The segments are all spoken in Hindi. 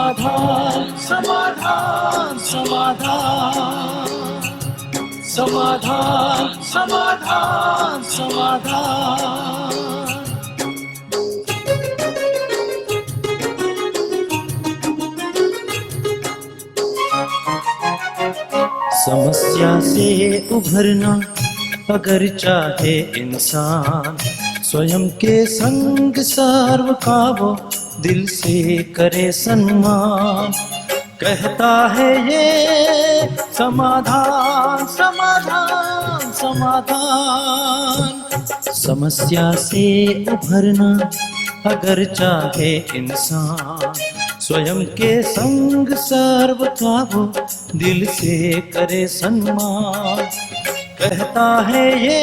समाधान समाधान समाधान समाधान समाधान समाधान। समस्या से उभरना अगर चाहे इंसान, स्वयं के संग सर्व का वो दिल से करे सम्मान। कहता है ये समाधान समाधान समाधान। समस्या से उभरना अगर चाहे इंसान, स्वयं के संग सर्व का वो दिल से करे सम्मान। कहता है ये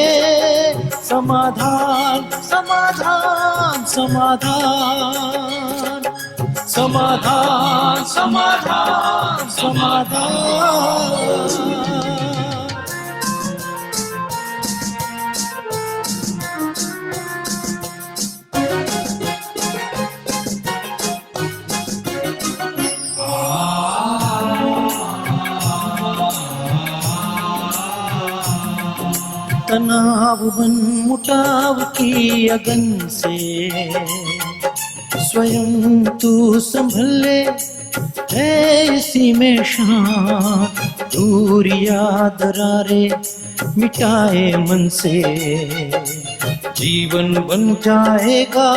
समाधान समाधान समाधान समाधान समाधान समाधान। तनाव बन मुटाव की अगन से स्वयं तू संभल ले, है इसी में शान। दूरिया दरारे मिटाए मन से, जीवन बन जाएगा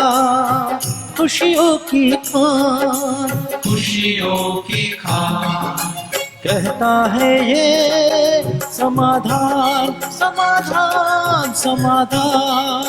खुशियों की खान खुशियों की खान। कहता है ये समाधान समाधान समाधान।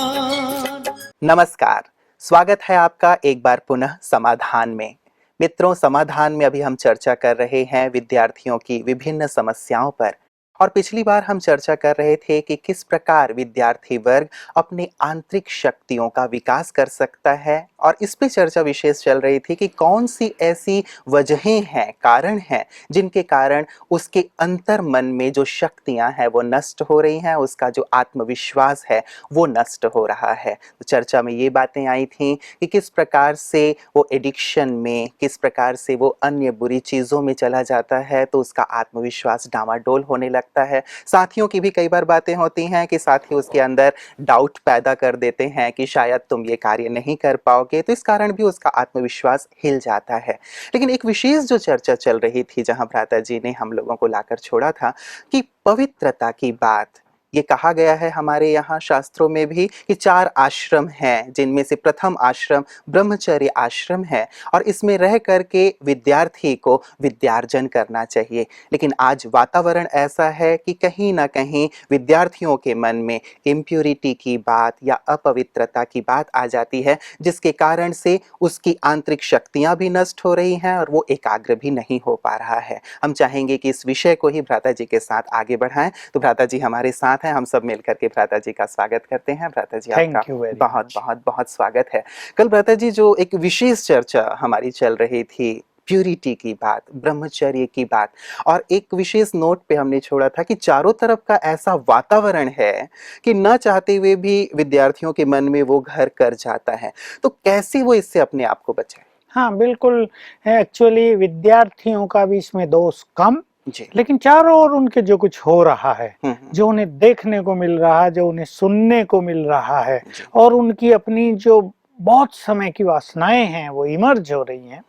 नमस्कार, स्वागत है आपका एक बार पुनः समाधान में। मित्रों, समाधान में अभी हम चर्चा कर रहे हैं विद्यार्थियों की विभिन्न समस्याओं पर। और पिछली बार हम चर्चा कर रहे थे कि किस प्रकार विद्यार्थी वर्ग अपनी आंतरिक शक्तियों का विकास कर सकता है, और इस पे चर्चा विशेष चल रही थी कि कौन सी ऐसी वजहें हैं, कारण हैं, जिनके कारण उसके अंतर मन में जो शक्तियां हैं वो नष्ट हो रही हैं, उसका जो आत्मविश्वास है वो नष्ट हो रहा है। तो चर्चा में ये बातें आई थी कि किस प्रकार से वो एडिक्शन में, किस प्रकार से वो अन्य बुरी चीज़ों में चला जाता है, तो उसका आत्मविश्वास डामाडोल होने लगता है। साथियों की भी कई बार बातें होती हैं कि साथी उसके अंदर डाउट पैदा कर देते हैं कि शायद तुम ये कार्य नहीं कर पाओगे, तो इस कारण भी उसका आत्मविश्वास हिल जाता है। लेकिन एक विशेष जो चर्चा चल रही थी, जहां भ्राता जी ने हम लोगों को लाकर छोड़ा था कि पवित्रता की बात, ये कहा गया है हमारे यहाँ शास्त्रों में भी कि 4 आश्रम हैं, जिनमें से प्रथम आश्रम ब्रह्मचर्य आश्रम है, और इसमें रह करके विद्यार्थी को विद्यार्जन करना चाहिए। लेकिन आज वातावरण ऐसा है कि कहीं ना कहीं विद्यार्थियों के मन में इम्प्योरिटी की बात या अपवित्रता की बात आ जाती है, जिसके कारण से उसकी आंतरिक शक्तियां भी नष्ट हो रही हैं और वो एकाग्र भी नहीं हो पा रहा है। हम चाहेंगे कि इस विषय को ही भ्राता जी के साथ आगे बढ़ाएं। तो भ्राता जी हमारे साथ हैं, हम सब मिलकर के भ्राता जी का स्वागत करते हैं। भ्राता जी आपका बहुत बहुत बहुत स्वागत है। कल भ्राता जी जो एक विशेष चर्चा हमारी चल रही थी, प्यूरिटी की बात, ब्रह्मचर्य की बात, और एक विशेष नोट पे हमने छोड़ा था कि चारों तरफ का ऐसा वातावरण है कि न चाहते हुए भी विद्यार्थियों के मन में वो घर कर जाता है। तो कैसे वो इससे अपने आप को बचाए? हाँ, बिल्कुल। एक्चुअली विद्यार्थियों का भी इसमें दोष कम, लेकिन चारों ओर उनके जो कुछ हो रहा है, जो उन्हें देखने को मिल रहा है, जो उन्हें सुनने को मिल रहा है, और उनकी अपनी जो बहुत समय की वासनाएं हैं वो इमर्ज हो रही हैं,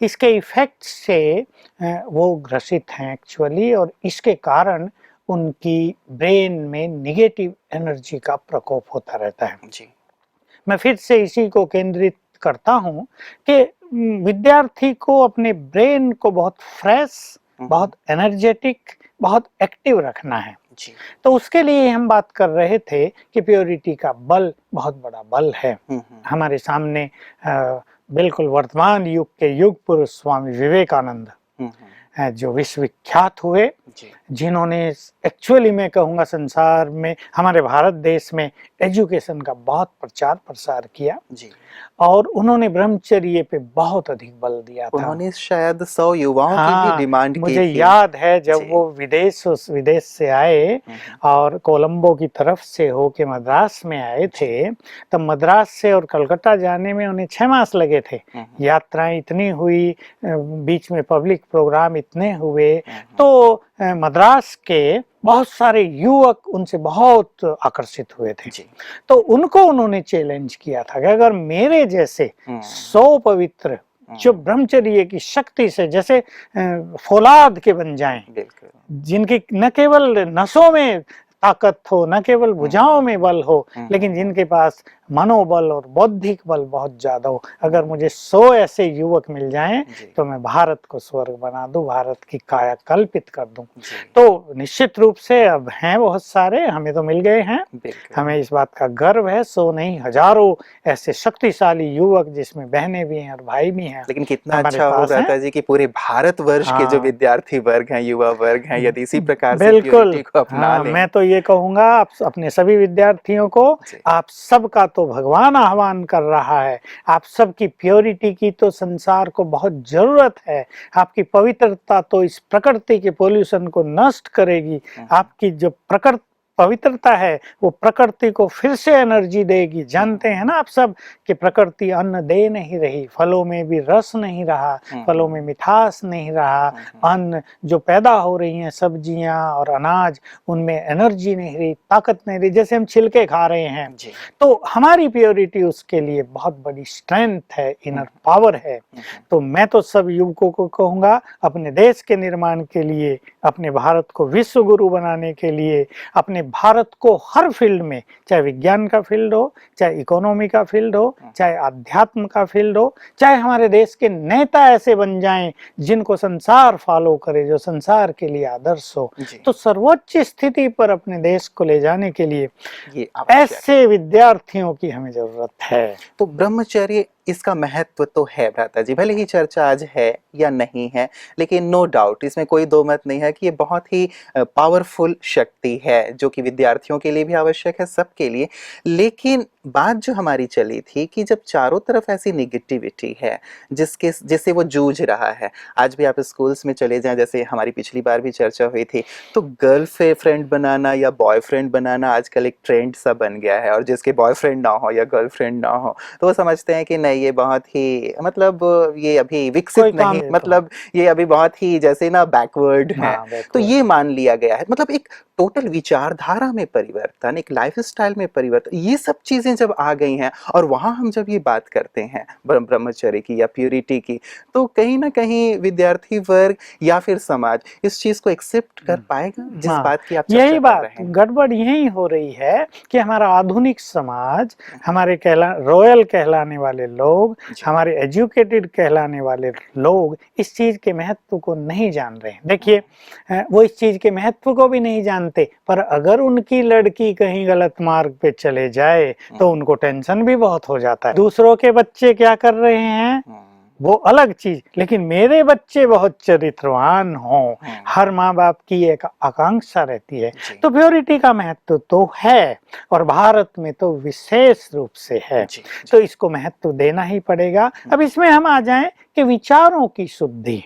इसके इफेक्ट से वो ग्रसित हैं एक्चुअली, और इसके कारण उनकी ब्रेन में निगेटिव एनर्जी का प्रकोप होता रहता है। मैं फिर से इसी को केंद्रित करता हूँ कि विद्यार्थी को अपने ब्रेन को बहुत फ्रेश, बहुत एनर्जेटिक, बहुत एक्टिव रखना है। तो उसके लिए हम बात कर रहे थे कि प्योरिटी का बल बहुत बड़ा बल है। हमारे सामने बिल्कुल वर्तमान युग के युग पुरुष स्वामी विवेकानंद जो विश्वविख्यात हुए, जिन्होंने एक्चुअली मैं कहूँगा संसार में, हमारे भारत देश में एजुकेशन का बहुत प्रचार प्रसार किया जी। और उन्होंने ब्रह्मचर्य पे बहुत अधिक बल दिया था। उन्होंने शायद 100 युवाओं की भी हाँ, डिमांड की मुझे थी। याद है जब जी। वो विदेश से आए और कोलंबो की तरफ से होके मद्रास में आए थे, तब मद्रास से और कलकत्ता जाने में उन्हें 6 मास लगे थे। यात्राएं इतनी हुई, बीच में पब्लिक प्रोग्राम इतने हुए, तो मद्रास के बहुत सारे युवक उनसे बहुत आकर्षित हुए थे। तो उनको उन्होंने चैलेंज किया था कि अगर मेरे जैसे 100 पवित्र जो ब्रह्मचर्य की शक्ति से जैसे फौलाद के बन जाएं, जिनकी न केवल नसों में ताकत हो, न केवल भुजाओं में बल हो, लेकिन जिनके पास मनोबल और बौद्धिक बल बहुत ज्यादा हो, अगर मुझे 100 ऐसे युवक मिल जाएं तो मैं भारत को स्वर्ग बना दूं, भारत की काया कल्पित कर दूं। तो निश्चित रूप से अब हैं बहुत सारे, हमें तो मिल गए हैं, हमें इस बात का गर्व है। 100 नहीं, हजारों ऐसे शक्तिशाली युवक जिसमें बहनें भी हैं और भाई भी हैं। लेकिन कितना अच्छा हो रहता जी कि पूरे भारत वर्ष के जो विद्यार्थी वर्ग हैं, युवा वर्ग हैं, यदि इसी प्रकार से प्योरिटी को अपना लें। मैं तो ये कहूंगा आप अपने सभी विद्यार्थियों को, आप सबका तो भगवान आह्वान कर रहा है, आप सबकी प्योरिटी की तो संसार को बहुत जरूरत है। आपकी पवित्रता तो इस प्रकृति के पोल्यूशन को नष्ट करेगी। आपकी जो पवित्रता है वो प्रकृति को फिर से एनर्जी देगी। जानते हैं ना आप सब कि प्रकृति अन्न दे नहीं रही, फलों में भी रस नहीं रहा, फलों में मिठास नहीं रहा, अन्न जो पैदा हो रही हैं सब्जियां और अनाज, उनमें एनर्जी नहीं रही, ताकत नहीं रही, जैसे हम छिलके खा रहे हैं। तो हमारी प्योरिटी उसके लिए बहुत बड़ी स्ट्रेंथ है, इनर पावर है। तो मैं तो सब युवकों को कहूंगा, अपने देश के निर्माण के लिए, अपने भारत को विश्व गुरु बनाने के लिए, अपने भारत को हर फील्ड में, चाहे विज्ञान का फील्ड हो, चाहे इकोनॉमी का फील्ड हो, चाहे अध्यात्म का फील्ड हो, चाहे हमारे देश के नेता ऐसे बन जाएं जिनको संसार फॉलो करे, जो संसार के लिए आदर्श हो, तो सर्वोच्च स्थिति पर अपने देश को ले जाने के लिए ऐसे विद्यार्थियों की हमें जरूरत है। तो ब्रह्मचर्य इसका महत्व तो है भ्राता जी, भले ही चर्चा आज है या नहीं है, लेकिन नो डाउट इसमें कोई दो मत नहीं है कि ये बहुत ही पावरफुल शक्ति है जो कि विद्यार्थियों के लिए भी आवश्यक है, सबके लिए। लेकिन बात जो हमारी चली थी कि जब चारों तरफ ऐसी निगेटिविटी है जिससे वो जूझ रहा है, आज भी आप स्कूल्स में चले जाएं, जैसे हमारी पिछली बार भी चर्चा हुई थी, तो गर्ल फ्रेंड बनाना या बॉयफ्रेंड बनाना आजकल एक ट्रेंड सा बन गया है। और जिसके बॉयफ्रेंड ना हो या गर्लफ्रेंड ना हो तो वो समझते हैं कि नहीं ये बहुत ही मतलब ये अभी विकसित नहीं, मतलब ये अभी बहुत ही जैसे ना बैकवर्ड है। तो ये मान लिया गया है। मतलब एक टोटल विचारधारा में परिवर्तन, एक लाइफस्टाइल में परिवर्तन, ये सब चीजें जब आ गई हैं और वहां हम जब ये बात करते हैं ब्रह्मचर्य की या प्योरिटी की, तो कहीं ना कहीं विद्यार्थी वर्ग या फिर समाज इस चीज को एक्सेप्ट कर पाएगा जिस बात की आप चर्चा कर रहे हैं। यही बात गड़बड़ यही हो रही है कि हमारा आधुनिक समाज, हमारे रॉयल कहलाने वाले लोग, हमारे एजुकेटेड कहलाने वाले लोग इस चीज के महत्व को नहीं जान रहे हैं। देखिए, वो इस चीज के महत्व को भी नहीं जानते, पर अगर उनकी लड़की कहीं गलत मार्ग पे चले जाए तो उनको टेंशन भी बहुत हो जाता है। दूसरों के बच्चे क्या कर रहे हैं वो अलग चीज, लेकिन मेरे बच्चे बहुत चरित्रवान हों, हर माँ बाप की एक आकांक्षा रहती है। तो प्योरिटी का महत्व तो है और भारत में तो विशेष रूप से है, तो इसको महत्व देना ही पड़ेगा। अब इसमें हम आ जाएं कि विचारों की शुद्धि,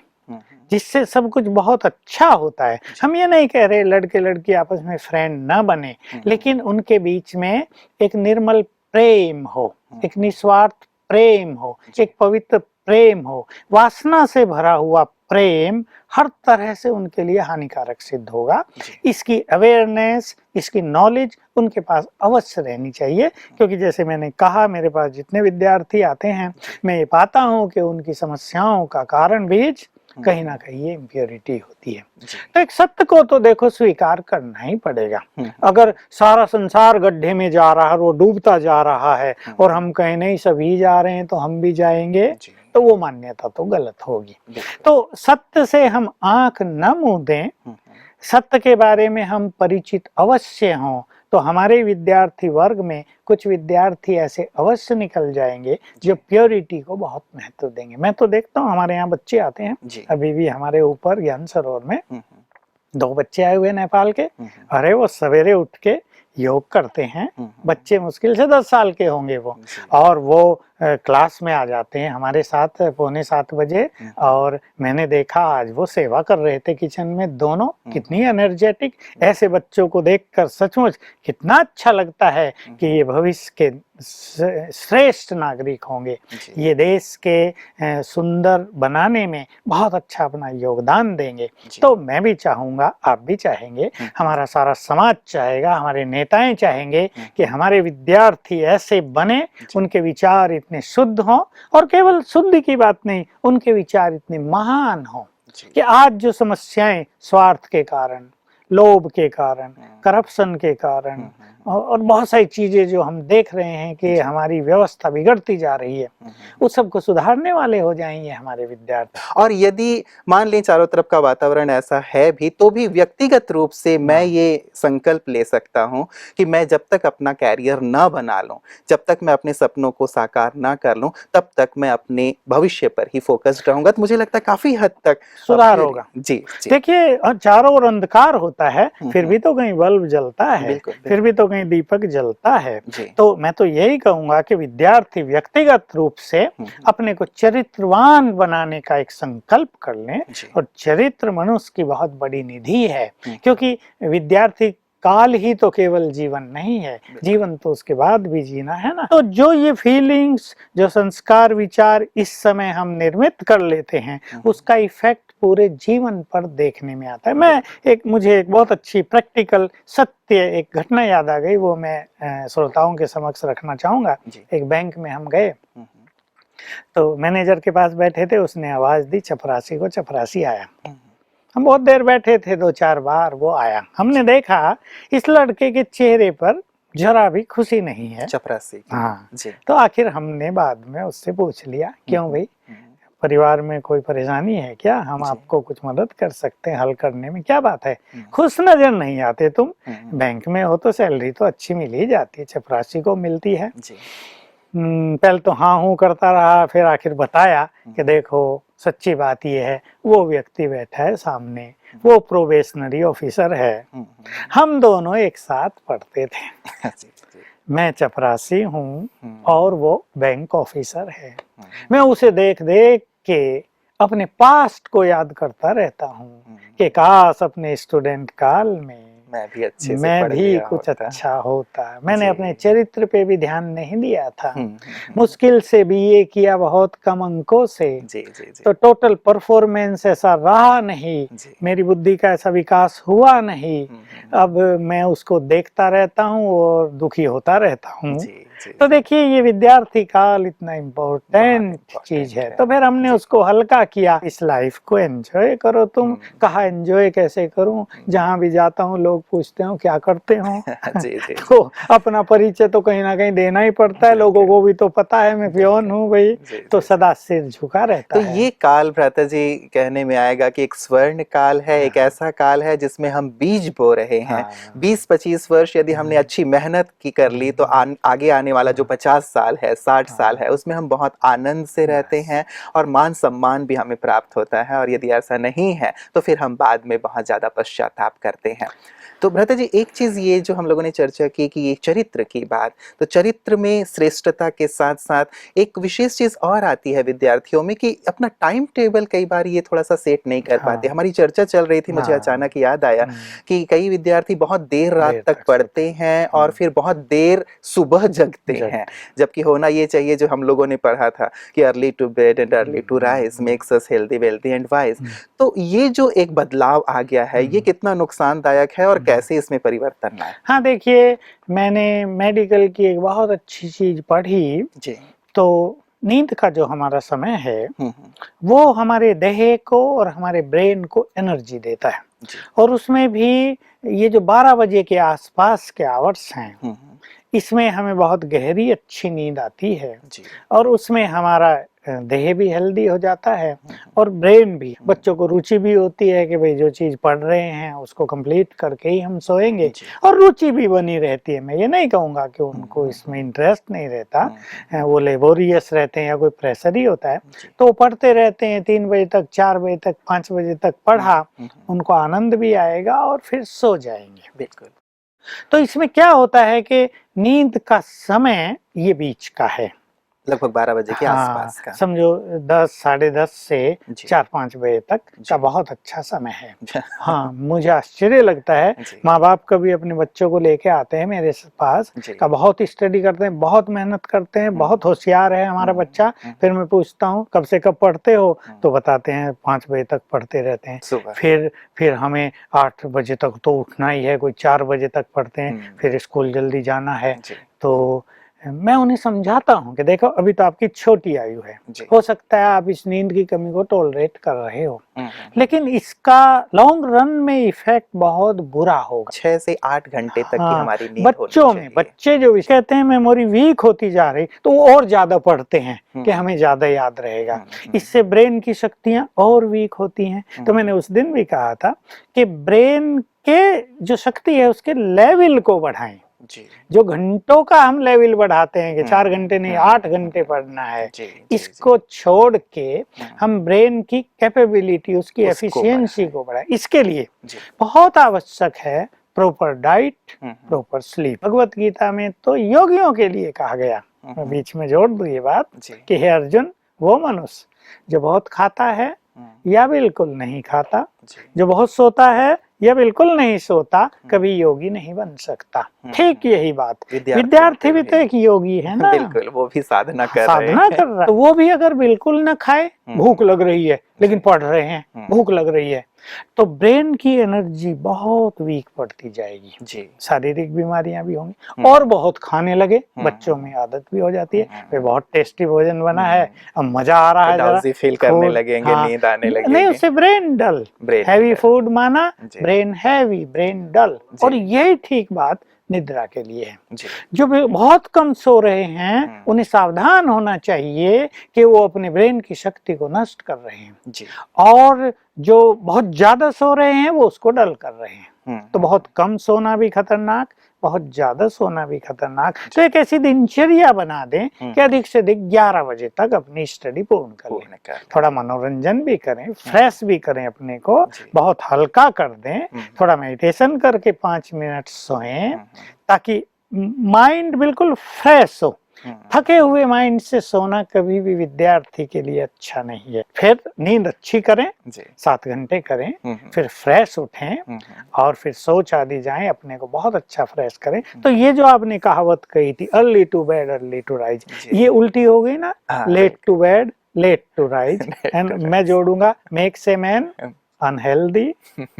जिससे सब कुछ बहुत अच्छा होता है। हम ये नहीं कह रहे लड़के लड़की आपस में फ्रेंड ना बने, लेकिन उनके बीच में एक निर्मल प्रेम हो, एक निस्वार्थ प्रेम हो, एक पवित्र प्रेम हो। वासना से भरा हुआ प्रेम हर तरह से उनके लिए हानिकारक सिद्ध होगा। इसकी अवेयरनेस, इसकी नॉलेज उनके पास अवश्य रहनी चाहिए, क्योंकि जैसे मैंने कहा मेरे पास जितने विद्यार्थी आते हैं मैं ये पाता हूँ कि उनकी समस्याओं का कारण बीज कहीं ना कहीं ये इम्प्योरिटी होती है। तो एक सत्य को तो देखो स्वीकार करना ही पड़ेगा। अगर सारा संसार गड्ढे में जा रहा है, वो डूबता जा रहा है और हम कहीं नहीं सभी जा रहे हैं तो हम भी जाएंगे, तो वो मान्यता तो गलत होगी। तो सत्य से हम आंख न मूंद दें, सत्य के बारे में हम परिचित अवश्य हों, तो हमारे विद्यार्थी वर्ग में कुछ विद्यार्थी ऐसे अवश्य निकल जाएंगे जो प्योरिटी को बहुत महत्व देंगे। मैं तो देखता हूँ हमारे यहाँ बच्चे आते हैं अभी भी हमारे ऊपर ज्ञान सरोवर में, 2 बच्चे आए हुए नेपाल के। अरे वो सवेरे उठ के योग करते हैं। बच्चे मुश्किल से 10 साल के होंगे वो, और वो क्लास में आ जाते हैं हमारे साथ 6:45 बजे। और मैंने देखा आज वो सेवा कर रहे थे किचन में दोनों, कितनी एनर्जेटिक। ऐसे बच्चों को देखकर सचमुच कितना अच्छा लगता है कि ये भविष्य के श्रेष्ठ नागरिक होंगे, ये देश के सुंदर बनाने में बहुत अच्छा अपना योगदान देंगे। तो मैं भी चाहूँगा, आप भी चाहेंगे, हमारा सारा समाज चाहेगा, हमारे नेताएं चाहेंगे कि हमारे विद्यार्थी ऐसे बने, उनके विचार इतने शुद्ध हों, और केवल शुद्धि की बात नहीं, उनके विचार इतने महान हों कि आज जो समस्याएं स्वार्थ के कारण, लोभ के कारण, करप्शन के कारण और बहुत सारी चीजें जो हम देख रहे हैं कि हमारी व्यवस्था बिगड़ती जा रही है, उस सबको सुधारने वाले हो जाएंगे हमारे विद्यार्थी। और यदि मान लें चारों तरफ का वातावरण ऐसा है भी, तो भी व्यक्तिगत रूप से मैं ये संकल्प ले सकता हूँ कि मैं जब तक अपना कैरियर ना बना लूं, जब तक मैं अपने सपनों को साकार ना कर लूं, तब तक मैं अपने भविष्य पर ही फोकस्ड रहूंगा। तो मुझे लगता है काफी हद तक सुधार होगा। जी, देखिए, चारों ओर अंधकार होता है, फिर भी तो कहीं बल्ब जलता है, फिर भी तो कहीं दीपक जलता है। तो मैं तो यही कहूंगा कि विद्यार्थी व्यक्तिगत रूप से अपने को चरित्रवान बनाने का एक संकल्प कर लें, और चरित्र मनुष्य की बहुत बड़ी निधि है, क्योंकि विद्यार्थी काल ही तो केवल जीवन नहीं है, जीवन तो उसके बाद भी जीना है ना। तो जो ये फीलिंग्स, जो संस्कार, विचार इस समय हम निर्मित कर लेते हैं, उसका इफेक्ट पूरे जीवन पर देखने में आता है। मुझे एक बहुत अच्छी प्रैक्टिकल सत्य एक घटना याद आ गई, वो मैं श्रोताओं के समक्ष रखना चाहूंगा। एक बैंक में हम गए, तो मैनेजर के पास बैठे थे, उसने आवाज दी चपरासी को, चपरासी आया। हम बहुत देर बैठे थे, 2-4 बार वो आया। हमने देखा इस लड़के के चेहरे पर जरा भी खुशी नहीं है, चपरासी। हाँ जी। तो आखिर हमने बाद में उससे पूछ लिया, क्यों भाई, परिवार में कोई परेशानी है क्या, हम आपको कुछ मदद कर सकते हैं हल करने में, क्या बात है, खुश नजर नहीं आते तुम, बैंक में हो तो सैलरी तो अच्छी मिल ही जाती है, चपरासी को मिलती है। पहले तो हाँ हूँ करता रहा, फिर आखिर बताया कि देखो सच्ची बात ये है, वो व्यक्ति बैठा है सामने, वो प्रोबेशनरी ऑफिसर है, हम दोनों एक साथ पढ़ते थे, मैं चपरासी हूँ और वो बैंक ऑफिसर है। मैं उसे देख देख के अपने पास्ट को याद करता रहता हूँ कि काश अपने स्टूडेंट काल में मैं भी कुछ अच्छा होता। मैंने अपने चरित्र पे भी ध्यान नहीं दिया था, मुश्किल से बीए किया बहुत कम अंकों से, तो टोटल परफॉर्मेंस ऐसा रहा नहीं, मेरी बुद्धि का ऐसा विकास हुआ नहीं। अब मैं उसको देखता रहता हूँ और दुखी होता रहता हूँ। तो देखिए, ये विद्यार्थी काल इतना इम्पोर्टेंट चीज है, तो फिर हमने उसको हल्का किया, इस लाइफ को एंजॉय करो तुम। कहा एंजॉय कैसे करूं, जहां भी जाता हूं लोग पूछते हो क्या करते हो। तो अपना परिचय तो कहीं ना कहीं देना ही पड़ता है, लोगों को भी तो पता है मैं पियोन हूँ भाई, तो सदा सिर झुका रहता है। तो ये काल भ्राता जी कहने में आएगा कि एक स्वर्ण काल है, एक ऐसा काल है जिसमें हम बीज बो रहे हैं। 20-25 वर्ष यदि हमने अच्छी मेहनत की कर ली, तो आगे आने वाला जो 50 साल है, 60 साल है, उसमें हम बहुत आनंद से रहते हैं और मान सम्मान भी हमें प्राप्त होता है। और यदि ऐसा नहीं है तो फिर हम बाद में बहुत ज्यादा पश्चाताप करते हैं। तो भ्राता जी, एक चीज ये जो हम लोगों ने चर्चा की कि ये चरित्र की बात, तो चरित्र में श्रेष्ठता के साथ साथ एक विशेष चीज और आती है विद्यार्थियों में कि अपना टाइम टेबल कई बार ये थोड़ा सा सेट नहीं कर पाते। हमारी चर्चा चल रही थी, मुझे अचानक याद आया कि कई विद्यार्थी बहुत देर रात तक पढ़ते हैं और फिर बहुत देर सुबह जगते हैं, जबकि होना ये चाहिए जो हम लोगों ने पढ़ा था कि early to bed and early to rise makes us healthy, wealthy and wise. तो ये जो एक बदलाव आ गया है, ये कितना नुकसानदायक है और कैसे इसमें परिवर्तन लाए? हाँ, देखिए, मैंने मेडिकल की एक बहुत अच्छी चीज पढ़ी जी। तो नींद का जो हमारा समय है वो हमारे देह को और हमारे ब्रेन को एनर्जी देता है, और उसमें भी ये जो 12 बजे के आसपास के आवर्स हैं, इसमें हमें बहुत गहरी अच्छी नींद आती है, और उसमें हमारा देह भी हेल्दी हो जाता है और ब्रेन भी। बच्चों को रुचि भी होती है कि भाई जो चीज पढ़ रहे हैं उसको कंप्लीट करके ही हम सोएंगे, और रुचि भी बनी रहती है। मैं ये नहीं कहूँगा कि उनको इसमें इंटरेस्ट नहीं रहता, वो लेबोरियस रहते हैं या कोई प्रेशर ही होता है, तो वो पढ़ते रहते हैं 3 बजे तक, 4 बजे तक, 5 बजे तक पढ़ा, उनको आनंद भी आएगा और फिर सो जाएंगे। बिल्कुल। तो इसमें क्या होता है कि नींद का समय ये बीच का है, लगभग 12 बजे के आसपास का। समझो 10, साढ़े 10 से 4-5 बजे तक का बहुत अच्छा समय है। हाँ, मुझे आश्चर्य लगता है, माँ बाप कभी अपने बच्चों को लेके आते हैं मेरे पास, का बहुत स्टडी करते हैं, बहुत मेहनत करते हैं, बहुत होशियार है हमारा बच्चा। फिर मैं पूछता हूँ कब से कब पढ़ते हो, तो बताते हैं 5 बजे तक पढ़ते रहते हैं। फिर हमें 8 बजे तक तो उठना ही है, कोई 4 बजे तक पढ़ते हैं, फिर स्कूल जल्दी जाना है। तो मैं उन्हें समझाता हूँ कि देखो अभी तो आपकी छोटी आयु है, हो सकता है आप इस नींद की कमी को टॉलरेट कर रहे हो, लेकिन इसका लॉन्ग रन में इफेक्ट बहुत बुरा होगा। 6 से 8 घंटे तक की हमारी नींद बच्चों में, बच्चे जो कहते हैं मेमोरी वीक होती जा रही, तो वो और ज्यादा पढ़ते हैं कि हमें ज्यादा याद रहेगा, इससे ब्रेन की शक्तियां और वीक होती हैं। तो मैंने उस दिन भी कहा था कि ब्रेन के जो शक्ति है उसके लेवल को बढ़ाएं। जो घंटों का हम लेवल बढ़ाते हैं कि 4 घंटे नहीं 8 घंटे पढ़ना है, इसको छोड़ के हम ब्रेन की कैपेबिलिटी, उसकी एफिशिएंसी को बढ़ाएं। इसके लिए बहुत आवश्यक है proper diet, proper sleep. Bhagavad Gita में तो योगियों के लिए कहा गया, मैं बीच में जोड़ दूं ये बात कि हे अर्जुन, वो मनुष्य जो बहुत खाता है या बिल्कुल नहीं खाता, जो बहुत सोता है या बिल्कुल नहीं सोता, कभी योगी नहीं बन सकता। ठीक यही बात, विद्यार्थी भी तो एक योगी है ना। बिल्कुल, वो भी साधना कर रहा है। तो वो भी अगर बिल्कुल न खाए, भूख लग रही है लेकिन पढ़ रहे हैं, भूख लग रही है, तो ब्रेन की एनर्जी बहुत वीक पड़ती जाएगी, शारीरिक बीमारियां भी होंगी, और बहुत खाने लगे, बच्चों में आदत भी हो जाती है, वे बहुत टेस्टी भोजन बना है, अब मजा आ रहा है, ड्राउजी फील करने लगेंगे, नींद आने लगेगी, नहीं उससे ब्रेन डल, हैवी फूड माना ब्रेन हैवी, ब्रेन डल। और यही ठीक बात निद्रा के लिए है। जो बहुत कम सो रहे हैं उन्हें सावधान होना चाहिए कि वो अपने ब्रेन की शक्ति को नष्ट कर रहे हैं, और जो बहुत ज्यादा सो रहे हैं वो उसको डल कर रहे हैं। तो बहुत कम सोना भी खतरनाक, बहुत ज्यादा सोना भी खतरनाक। तो एक ऐसी दिनचर्या बना दें कि अधिक से अधिक 11 बजे तक अपनी स्टडी पूर्ण कर लें, थोड़ा मनोरंजन भी करें, फ्रेश भी करें, अपने को बहुत हल्का कर दें, थोड़ा मेडिटेशन करके 5 मिनट सोएं, ताकि माइंड बिल्कुल फ्रेश हो। थके हुए माइंड से सोना कभी भी विद्यार्थी के लिए अच्छा नहीं है। फिर नींद अच्छी करें, 7 घंटे करें, फिर फ्रेश उठें और फिर सोच आदि जाएं, अपने को बहुत अच्छा फ्रेश करें। तो ये जो आपने कहावत कही थी, early to bed early to rise, ये उल्टी हो गई ना, late to bed late to rise. And मैं जोड़ूंगा, makes a man unhealthy,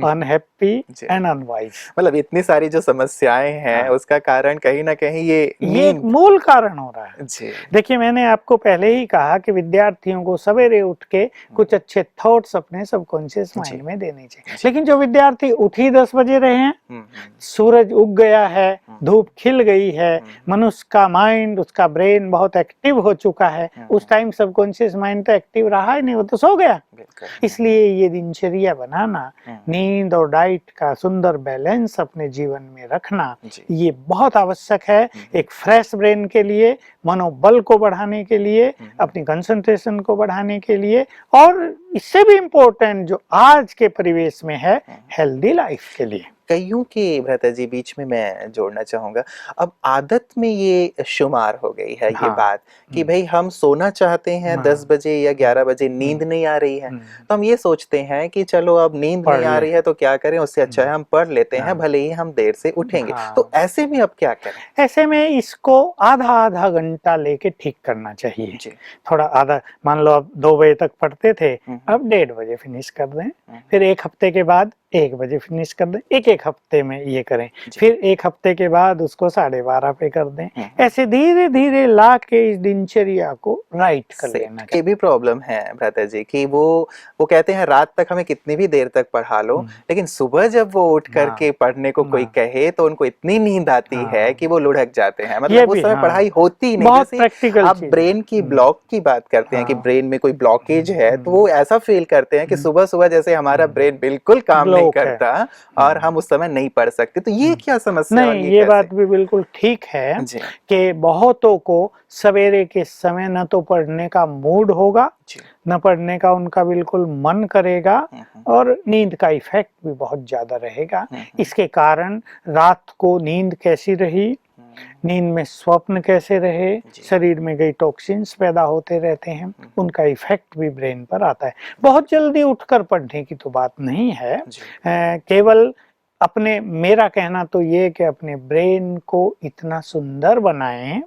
unhappy and unwise. मतलब इतनी सारी जो समस्याएं हैं उसका कारण कहीं ना कहीं ये एक मूल कारण हो रहा है। देखिए, मैंने आपको पहले ही कहा कि विद्यार्थियों को सवेरे उठ के कुछ अच्छे थॉट्स अपने सबकॉन्शियस माइंड में देने चाहिए। लेकिन जो विद्यार्थी उठ ही 10 बजे रहे हैं, सूरज उग गया है, धूप खिल गई है, मनुष्य का माइंड, उसका ब्रेन बहुत एक्टिव हो चुका है, उस टाइम सबकॉन्शियस माइंड तो एक्टिव रहा ही नहीं, वो तो सो गया। इसलिए ये दिनचर्या बनाना, नींद और डाइट का सुंदर बैलेंस अपने जीवन में रखना, ये बहुत आवश्यक है एक फ्रेश ब्रेन के लिए, मनोबल को बढ़ाने के लिए, अपनी कंसंट्रेशन को बढ़ाने के लिए, और इससे भी इम्पोर्टेंट जो आज के परिवेश में है, हेल्दी लाइफ के लिए। कईयों के भ्राता जी बीच में मैं जोड़ना चाहूंगा, अब आदत में ये शुमार हो गई है ये बात कि भाई हम सोना चाहते हैं 10 बजे या 11 बजे, नींद नहीं आ रही है, तो हम ये सोचते हैं कि चलो अब नींद नहीं आ रही है तो क्या करें, उससे अच्छा है हम पढ़ लेते हैं, भले ही हम देर से उठेंगे। तो ऐसे में अब क्या करें? ऐसे में इसको आधा घंटा लेके ठीक करना चाहिए। थोड़ा आधा, मान लो आप 2 बजे तक पढ़ते थे, अब 1:30 बजे फिनिश कर दें, फिर 1 हफ्ते के बाद 1 बजे फिनिश कर दें, एक हफ्ते में ये करें, फिर 1 हफ्ते के बाद उसको 12:30 पे कर दें। ऐसे धीरे धीरे ला के इस दिनचर्या को राइट कर लेना। ये भी प्रॉब्लम है भ्राता जी कि वो कहते हैं रात तक हमें कितनी भी देर तक पढ़ा लो, लेकिन सुबह जब वो उठ करके पढ़ने को कोई कहे तो उनको इतनी नींद आती है कि वो लुढ़क जाते हैं, मतलब उस समय पढ़ाई होती ही नहीं। बहुत प्रैक्टिकल आप ब्रेन की ब्लॉक की बात करते हैं कि ब्रेन में कोई ब्लॉकेज है, तो वो ऐसा फील करते हैं कि सुबह सुबह जैसे हमारा ब्रेन बिल्कुल काम नहीं करता और हम उस समय नहीं पढ़ सकते। तो ये क्या समस्या? नहीं, ये बात भी बिल्कुल ठीक है कि बहुतों को सवेरे के समय न तो पढ़ने का मूड होगा, न पढ़ने का उनका बिल्कुल मन करेगा और नींद का इफेक्ट भी बहुत ज्यादा रहेगा। इसके कारण रात को नींद कैसी रही, नींद में स्वप्न कैसे रहे, शरीर में कई टॉक्सिन्स पैदा होते रहते हैं, उनका इफेक्ट भी ब्रेन पर आता है। बहुत जल्दी उठकर पढ़ने की तो बात नहीं है, केवल अपने, मेरा कहना तो ये कि अपने ब्रेन को इतना सुंदर बनाएं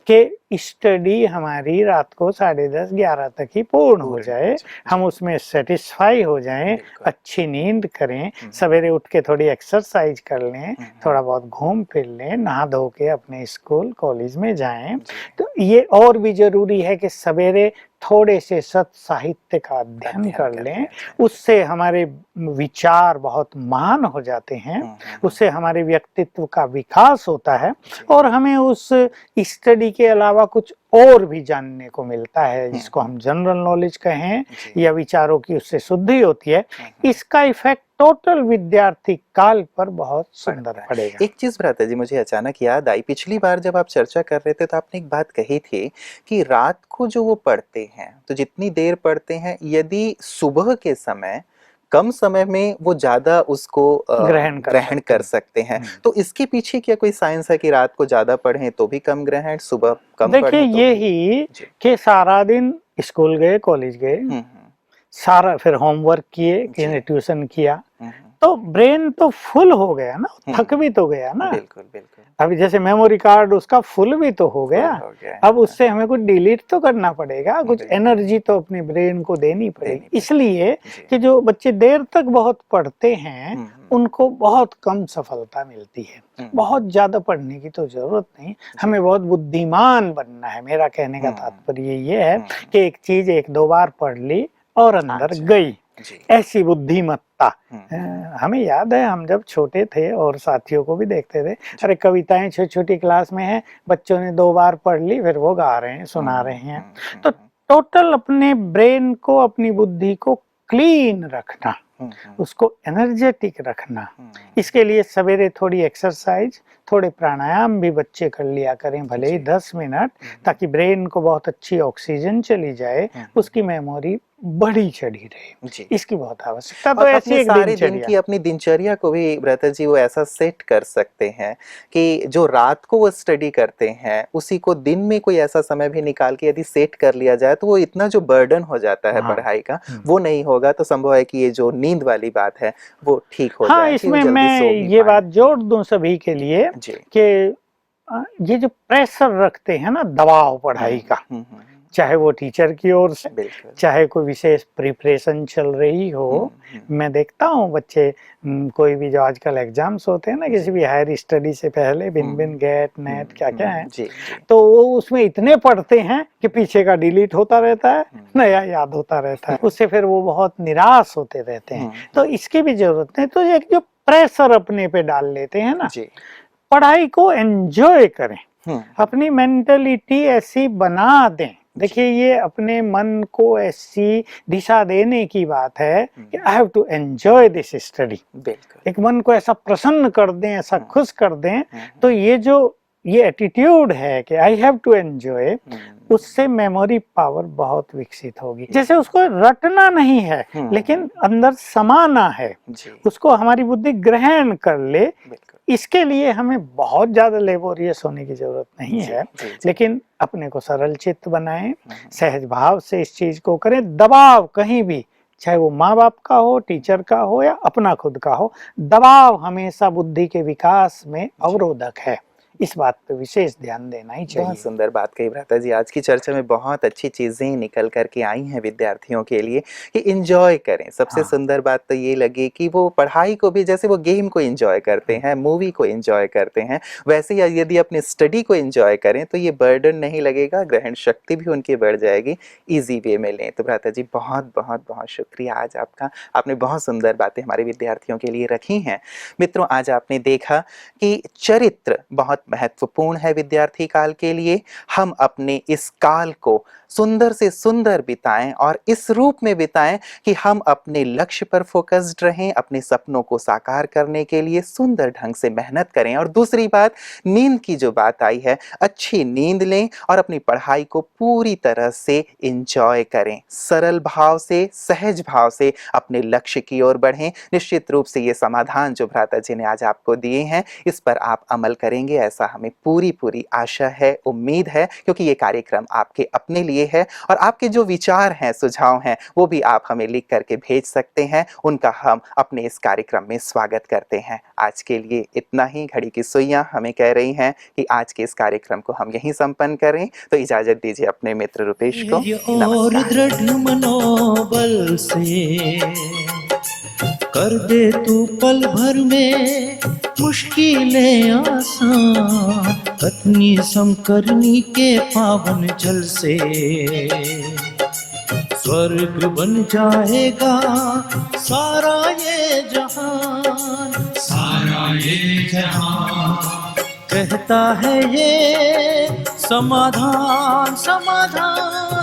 कि स्टडी हमारी रात को 10:30-11 तक ही पूर्ण हो जाए, हम उसमें सेटिस्फाई हो जाएं, अच्छी नींद करें, सवेरे उठ के थोड़ी एक्सरसाइज कर लें, थोड़ा बहुत घूम फिर लें, नहा धो के अपने स्कूल कॉलेज में जाएं। तो ये और भी जरूरी है कि सवेरे थोड़े से सत साहित्य का अध्ययन कर लें, उससे हमारे विचार बहुत महान हो जाते हैं, उससे हमारे व्यक्तित्व का विकास होता है और हमें उस स्टडी के अलावा कुछ और भी जानने को मिलता है, जिसको हम जनरल नॉलेज कहें या विचारों की उससे शुद्धि होती है। इसका इफेक्ट टोटल विद्यार्थी काल पर बहुत सुंदर पड़ेगा। एक चीज भ्राता जी मुझे अचानक याद आई, पिछली बार जब आप चर्चा कर रहे थे तो आपने एक बात कही थी कि रात को जो वो पढ़ते हैं तो जितनी देर पढ़ते हैं, यदि सुबह के समय कम समय में वो ज्यादा उसको ग्रहण कर सकते हैं। तो इसके पीछे क्या कोई साइंस है कि रात को ज्यादा पढ़ें तो भी कम ग्रहण, सुबह कम पढ़ें? देखिए यही कि सारा दिन स्कूल गए, कॉलेज गए, सारा फिर होमवर्क किए, किसी ट्यूशन किया, तो ब्रेन तो फुल हो गया ना, थक भी तो गया ना। बिल्कुल बिल्कुल। अभी जैसे मेमोरी कार्ड उसका फुल भी तो हो गया, अब उससे हमें कुछ डिलीट तो करना पड़ेगा, कुछ एनर्जी तो अपने ब्रेन को देनी पड़ेगी। इसलिए कि जो बच्चे देर तक बहुत पढ़ते हैं उनको बहुत कम सफलता मिलती है। बहुत ज्यादा पढ़ने की तो जरूरत नहीं, हमें बहुत बुद्धिमान बनना है। मेरा कहने का तात्पर्य ये है कि एक चीज 1-2 बार पढ़ ली और अंदर गई, ऐसी बुद्धिमत्ता। हमें याद है हम जब छोटे थे और साथियों को भी देखते थे, अरे कविताएं छोटी छोटी क्लास में हैं, बच्चों ने 2 बार पढ़ ली, फिर वो गा रहे हैं, सुना रहे हैं। तो टोटल अपने ब्रेन को, अपनी बुद्धि को क्लीन रखना, उसको एनर्जेटिक रखना, इसके लिए सवेरे थोड़ी एक्सरसाइज, थोड़े प्राणायाम भी बच्चे कर लिया करें, भले ही 10 मिनट, ताकि ब्रेन को बहुत अच्छी ऑक्सीजन चली जाए, उसकी मेमोरी बढ़ी चढ़ी रहे, इसकी बहुत आवश्यकता। तो ऐसी एक सारे दिन की अपनी दिनचर्या को भी भ्राता जी वो ऐसा सेट कर सकते हैं कि जो रात को वो स्टडी करते हैं उसी को दिन में कोई ऐसा समय भी निकाल के यदि सेट कर लिया जाए तो वो इतना जो बर्डन हो जाता है पढ़ाई का वो नहीं होगा। तो संभव है कि ये जो नींद वाली बात है वो ठीक हो जाए। इसमें मैं ये बात जोड़ दूं सभी के लिए कि ये जो प्रेशर रखते हैं ना, दबाव पढ़ाई का, चाहे वो टीचर की ओर से, चाहे कोई विशेष प्रिपरेशन चल रही हो। मैं देखता हूँ बच्चे, कोई भी जो आजकल एग्जाम्स होते हैं ना किसी भी हायर स्टडी से पहले, बिन गेट नेट क्या क्या है, तो वो उसमें इतने पढ़ते हैं कि पीछे का डिलीट होता रहता है, नया याद होता रहता है, उससे फिर वो बहुत निराश होते रहते हैं। तो इसकी भी जरूरत नहीं। तो एक जो प्रेशर अपने पे डाल लेते हैं ना, पढ़ाई को एंजॉय करें, अपनी मेंटलिटी ऐसी बना दें। देखिए ये अपने मन को ऐसी दिशा देने की बात है कि I have to enjoy this study. एक मन को ऐसा प्रसन्न कर दें, ऐसा खुश कर दें, तो ये एटीट्यूड है कि आई हैव टू एंजॉय, उससे मेमोरी पावर बहुत विकसित होगी। जैसे उसको रटना नहीं है लेकिन अंदर समाना है, उसको हमारी बुद्धि ग्रहण कर ले। इसके लिए हमें बहुत ज्यादा लेबोरियस होने की जरूरत नहीं है, लेकिन अपने को सरल चित्त बनाएं, सहज भाव से इस चीज को करें। दबाव कहीं भी, चाहे वो माँ बाप का हो, टीचर का हो, या अपना खुद का हो, दबाव हमेशा बुद्धि के विकास में अवरोधक है। इस बात पे विशेष ध्यान देना ही चाहिए। बहुत सुंदर बात कही भ्राता जी। आज की चर्चा में बहुत अच्छी चीजें निकल करके आई हैं विद्यार्थियों के लिए कि एंजॉय करें। सबसे हाँ। सुंदर बात तो ये लगी कि वो पढ़ाई को भी, जैसे वो गेम को एंजॉय करते हैं, मूवी को एंजॉय करते हैं, वैसे ही यदि अपने स्टडी को एंजॉय करें तो ये बर्डन नहीं लगेगा, ग्रहण शक्ति भी उनकी बढ़ जाएगी, इजी वे में लें। तो भ्राता जी बहुत बहुत बहुत शुक्रिया आज आपका। आपने बहुत सुंदर बातें हमारे विद्यार्थियों के लिए रखी हैं। मित्रों, आज आपने देखा कि चरित्र बहुत महत्वपूर्ण है विद्यार्थी काल के लिए। हम अपने इस काल को सुंदर से सुंदर बिताएं और इस रूप में बिताएं कि हम अपने लक्ष्य पर फोकस्ड रहें, अपने सपनों को साकार करने के लिए सुंदर ढंग से मेहनत करें। और दूसरी बात, नींद की जो बात आई है, अच्छी नींद लें और अपनी पढ़ाई को पूरी तरह से एंजॉय करें। सरल भाव से, सहज भाव से अपने लक्ष्य की ओर बढ़ें। निश्चित रूप से ये समाधान जो भ्राता जी ने आज आपको दिए हैं, इस पर आप अमल करेंगे, ऐसा हमें पूरी आशा है, उम्मीद है, क्योंकि ये कार्यक्रम आपके अपने लिए है। और आपके जो विचार हैं, सुझाव हैं, वो भी आप हमें लिख करके भेज सकते हैं। उनका हम अपने इस कार्यक्रम में स्वागत करते हैं। आज के लिए इतना ही। घड़ी की सुइयां हमें कह रही हैं कि आज के इस कार्यक्रम को हम यहीं संपन्न करें, तो इजाजत दीजिए अपने मित्र रुपेश को। और दृढ़ मनोबल से कर दे तू पल भर में मुश्किलें आसान, कतनी समकरनी के पावन जल से स्वर्ग बन जाएगा सारा ये जहान, सारा ये जहान। कहता है ये समाधान समाधान।